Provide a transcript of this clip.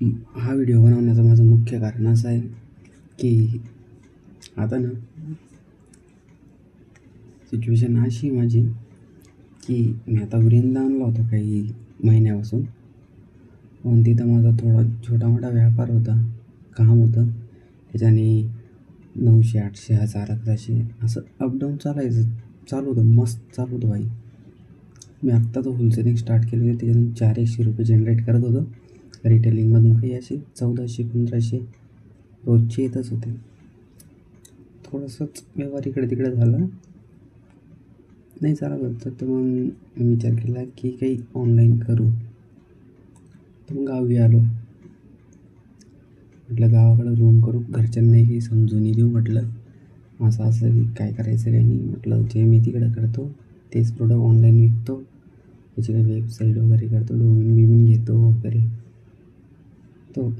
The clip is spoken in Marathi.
हा व्हिडिओ बनवण्याचं माझं मुख्य कारण असं आहे की आता ना सिच्युएशन अशी माझी की मी आता वृंदावनला होतो काही महिन्यापासून. पण तिथं माझा थोडा छोटा मोठा व्यापार होता, काम होतं. त्याच्याने 900, 800, 1000, 1100 असं अपडाऊन चालू होतं. मस्त चालू होतं भाई. मी आत्ता तो होलसेलिंग स्टार्ट केलं होतं, त्याच्यातून 400 रुपये जनरेट करत होतो. रिटेलिंगमधून काही असे 1400, 1500 रोजचे येतच होते. थोडंसंच व्यवहार इकडे तिकडे झाला, नाही चालत होतं. तर मग विचार केला की काही ऑनलाईन करू. तर मग गावी आलो. म्हटलं गावाकडं रूम करू, घरच्यांनाही काही समजून देऊ. म्हटलं असं असं की काय करायचं काही नाही. म्हटलं जे मी तिकडं करतो तेच प्रोडक्ट ऑनलाईन विकतो, त्याची काही वेबसाईट वगैरे करतो, डोमेन बिमेन घेतो वगैरे. तो